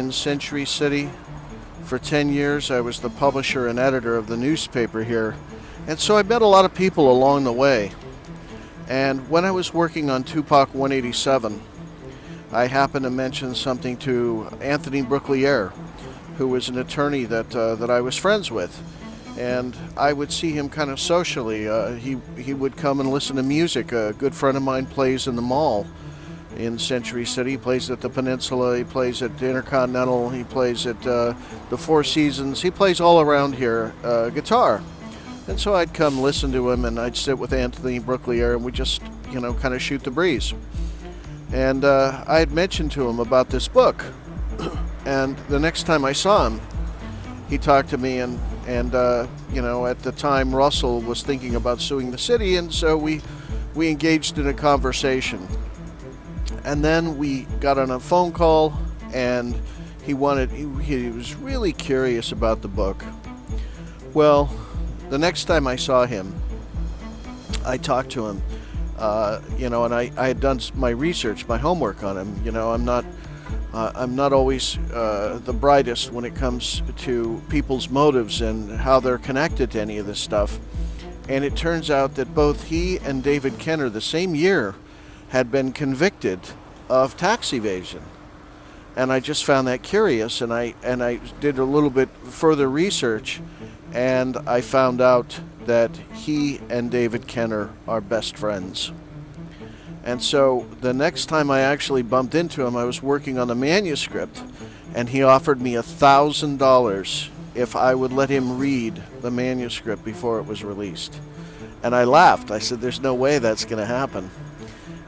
in Century City. For 10 years, I was the publisher and editor of the newspaper here. And so I met a lot of people along the way. And when I was working on Tupac 187, I happened to mention something to Anthony Brooklier, who was an attorney that I was friends with. And I would see him kind of socially. He would come and listen to music. A good friend of mine plays in the mall in Century City. He plays at the Peninsula. He plays at Intercontinental. He plays at the Four Seasons. He plays all around here guitar. And so I'd come listen to him, and I'd sit with Anthony Brooklier, and we just, kind of shoot the breeze. And I had mentioned to him about this book. And the next time I saw him, he talked to me, and at the time Russell was thinking about suing the city, and so we engaged in a conversation. And then we got on a phone call, and he was really curious about the book. Well, the next time I saw him, I talked to him, and I had done my research, my homework on him. I'm not always the brightest when it comes to people's motives and how they're connected to any of this stuff. And it turns out that both he and David Kenner, the same year, had been convicted of tax evasion. And I just found that curious, and I did a little bit further research, and I found out that he and David Kenner are best friends. And so the next time I actually bumped into him, I was working on the manuscript, and he offered me $1,000 if I would let him read the manuscript before it was released. And I laughed. I said, there's no way that's going to happen.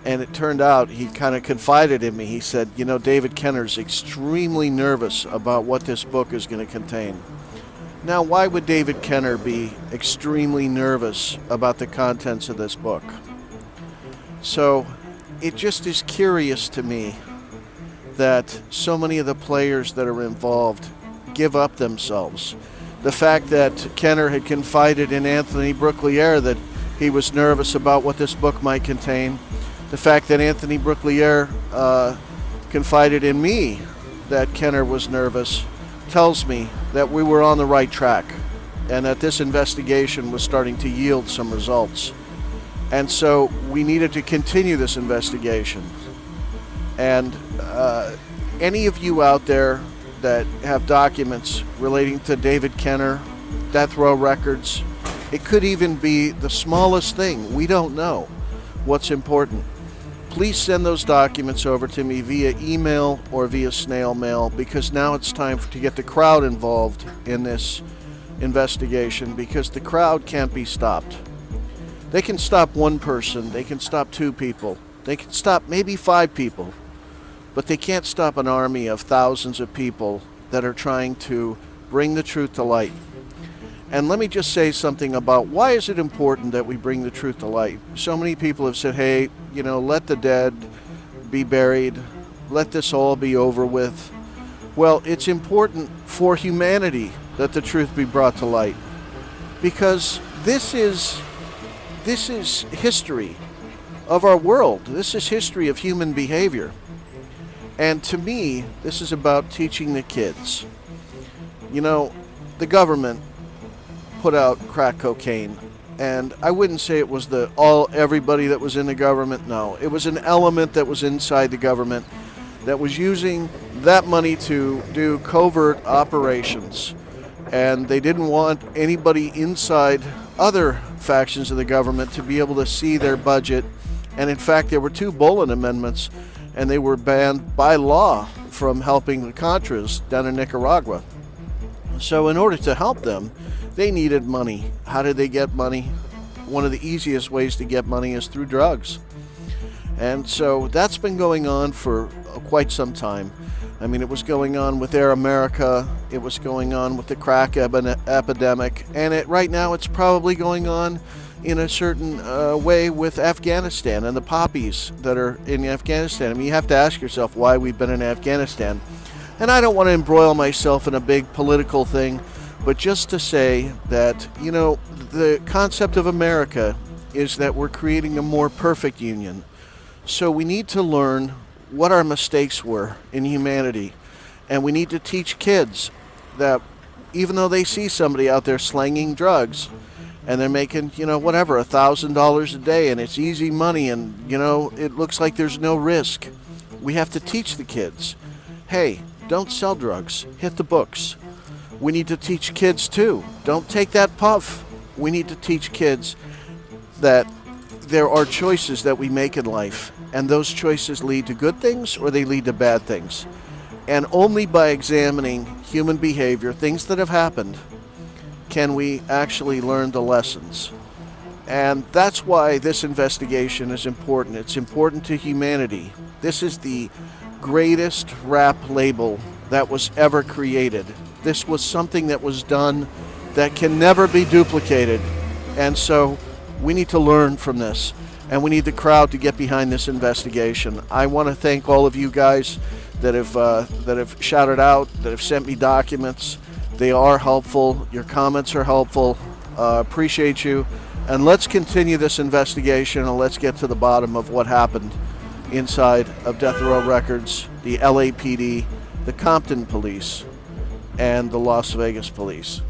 And it turned out he kind of confided in me. He said, David Kenner's extremely nervous about what this book is going to contain. Now, why would David Kenner be extremely nervous about the contents of this book? So it just is curious to me that so many of the players that are involved give up themselves. The fact that Kenner had confided in Anthony Brooklier that he was nervous about what this book might contain. The fact that Anthony Brooklier confided in me that Kenner was nervous tells me that we were on the right track and that this investigation was starting to yield some results. And so we needed to continue this investigation. And any of you out there that have documents relating to David Kenner, death row records, it could even be the smallest thing. We don't know what's important. Please send those documents over to me via email or via snail mail, because now it's time to get the crowd involved in this investigation, because the crowd can't be stopped. They can stop one person, they can stop two people, they can stop maybe 5 people, but they can't stop an army of thousands of people that are trying to bring the truth to light. And let me just say something about why is it important that we bring the truth to light. So many people have said, hey, let the dead be buried, let this all be over with. Well, it's important for humanity that the truth be brought to light, because this is history of our world. This is history of human behavior. And to me, this is about teaching the kids. The government put out crack cocaine, and I wouldn't say it was everybody that was in the government. No, it was an element that was inside the government that was using that money to do covert operations, and they didn't want anybody inside other factions of the government to be able to see their budget. And in fact, there were 2 Bolin amendments, and they were banned by law from helping the Contras down in Nicaragua. So in order to help them, they needed money. How did they get money? One of the easiest ways to get money is through drugs. And so that's been going on for quite some time. I mean, it was going on with Air America, it was going on with the crack epidemic, and right now it's probably going on in a certain way with Afghanistan and the poppies that are in Afghanistan. I mean, you have to ask yourself why we've been in Afghanistan. And I don't want to embroil myself in a big political thing, but just to say that, the concept of America is that we're creating a more perfect union. So we need to learn what our mistakes were in humanity And we need to teach kids that even though they see somebody out there slanging drugs and they're making, whatever, $1,000 a day, and it's easy money, and, it looks like there's no risk, we have to teach the kids, hey, don't sell drugs, hit the books. We need to teach kids too, don't take that puff. We need to teach kids that there are choices that we make in life, and those choices lead to good things or they lead to bad things. And only by examining human behavior, things that have happened, can we actually learn the lessons. And that's why this investigation is important. It's important to humanity. This is the greatest rap label that was ever created. This was something that was done that can never be duplicated. And so we need to learn from this, and we need the crowd to get behind this investigation. I want to thank all of you guys that have shouted out, that have sent me documents. They are helpful. Your comments are helpful. Appreciate you. And let's continue this investigation, and let's get to the bottom of what happened inside of Death Row Records, the LAPD, the Compton Police, and the Las Vegas Police.